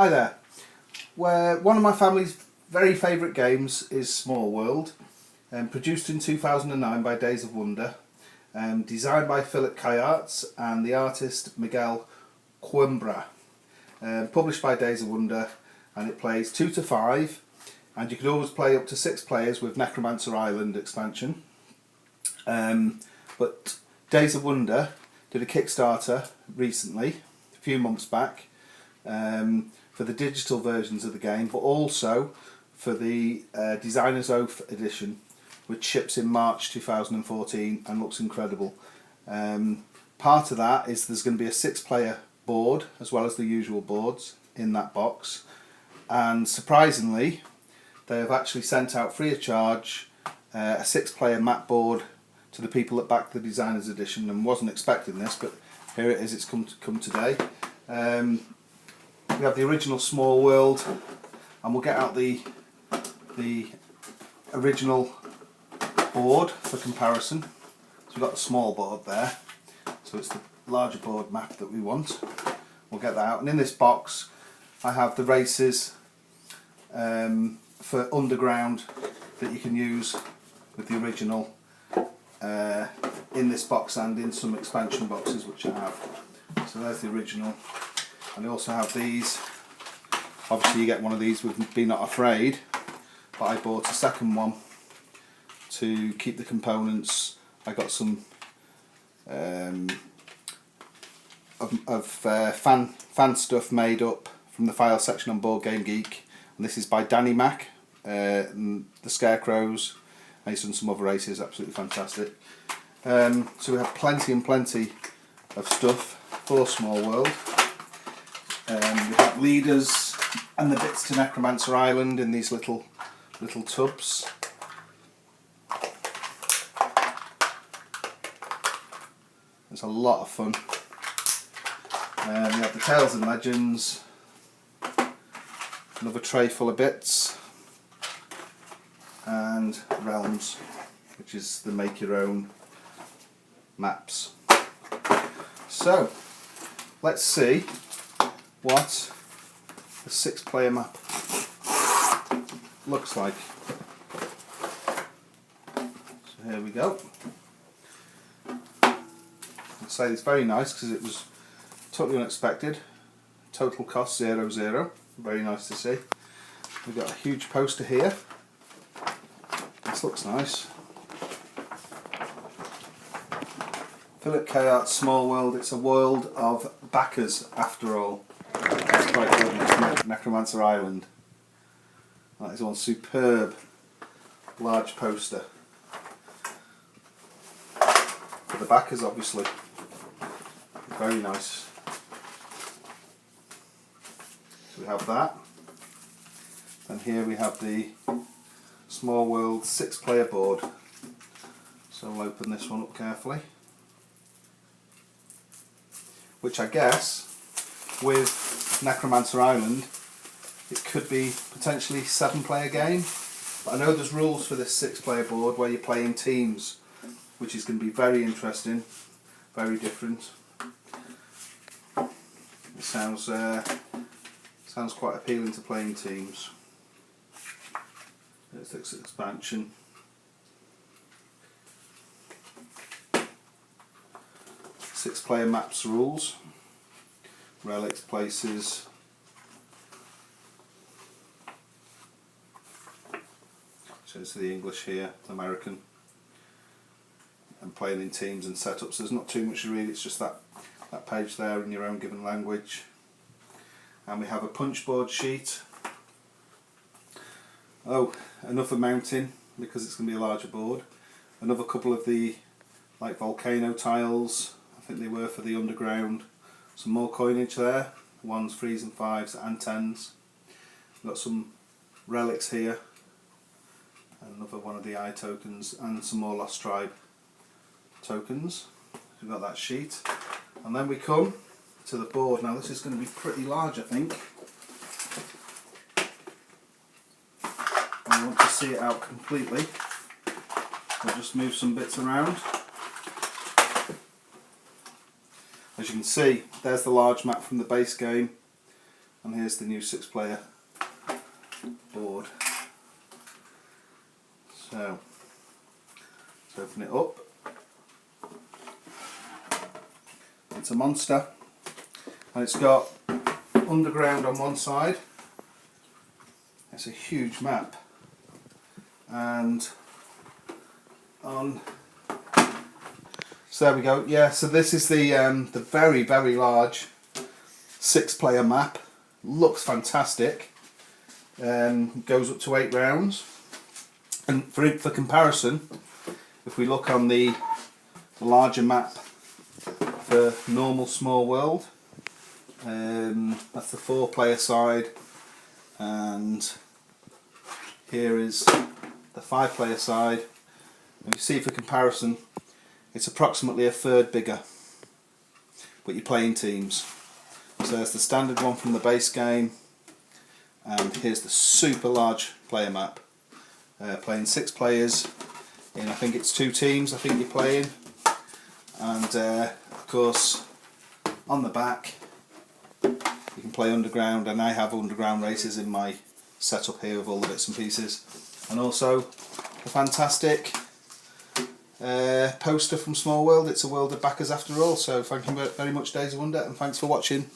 Hi there. One of my family's very favourite games is Small World, produced in 2009 by Days of Wonder, designed by Philip Kayarts and the artist Miguel Coimbra, published by Days of Wonder, and it plays 2 to 5, and you can always play up to 6 players with Necromancer Island expansion. But Days of Wonder did a Kickstarter recently, a few months back, for the digital versions of the game, but also for the Designer's Oath edition, which ships in March 2014 and looks incredible. Part of that is there's going to be a 6-player board as well as the usual boards in that box, and surprisingly they have actually sent out free of charge a 6-player map board to the people that backed the Designer's edition, and wasn't expecting this, but here it is, it's come today. We have the original Small World, and we'll get out the original board for comparison. So we've got the small board there, so it's the larger board map that we want. We'll get that out, and in this box I have the races for Underground that you can use with the original in this box and in some expansion boxes which I have. So there's the original. And I also have these. Obviously you get one of these with Be Not Afraid, but I bought a second one to keep the components. I got some fan stuff made up from the file section on Board Game Geek, and this is by Danny Mac, the Scarecrows, and he's done some other races, absolutely fantastic. So we have plenty and plenty of stuff for Small World. We have leaders and the bits to Necromancer Island in these little tubs. It's a lot of fun. We have the Tales and Legends, another tray full of bits, and Realms, which is the make your own maps. So let's see what the 6-player map looks like. So here we go. I'd say it's very nice because it was totally unexpected. Total cost 0. Very nice to see. We've got a huge poster here. This looks nice. Philip Kayart's Small World. It's a world of backers after all. That's quite good. Necromancer Island. That is one superb large poster. For the backers, obviously. Very nice. So we have that. And here we have the Small World 6-player board. So I'll open this one up carefully. Which I guess, with Necromancer Island, it could be potentially 7-player game. But I know there's rules for this 6-player board where you play in teams, which is going to be very interesting, very different. It sounds quite appealing to play in teams. There's this expansion. Six-player maps rules, relics, places, so it's the English here, American, and playing in teams and setups. There's not too much to read, it's just that page there in your own given language. And we have a punchboard sheet. Oh, another mountain, because it's going to be a larger board. Another couple of the like volcano tiles, I think they were for the Underground. Some more coinage there, 1s, 3s and 5s and 10s. We've got some relics here, another one of the eye tokens, and some more Lost Tribe tokens. We've got that sheet, and then we come to the board. Now this is going to be pretty large, I think. I want to see it out completely. I'll just move some bits around. As you can see, there's the large map from the base game, And here's the new 6-player board. So let's open it up. It's a monster, and it's got underground on one side. It's a huge map, and on. So there we go. Yeah. So this is the very large 6-player map. Looks fantastic. Goes up to 8 rounds. And for comparison, if we look on the larger map for normal Small World, that's the 4-player side, and here is the 5-player side. And you see, for comparison, it's approximately a third bigger, but you're playing teams. So there's the standard one from the base game, and here's the super large player map. Playing 6 players in, I think it's 2 teams I think you're playing, and of course on the back you can play underground, and I have underground races in my setup here with all the bits and pieces, and also the fantastic poster from Small World. It's a world of backers after all. So thank you very much, Days of Wonder, and thanks for watching.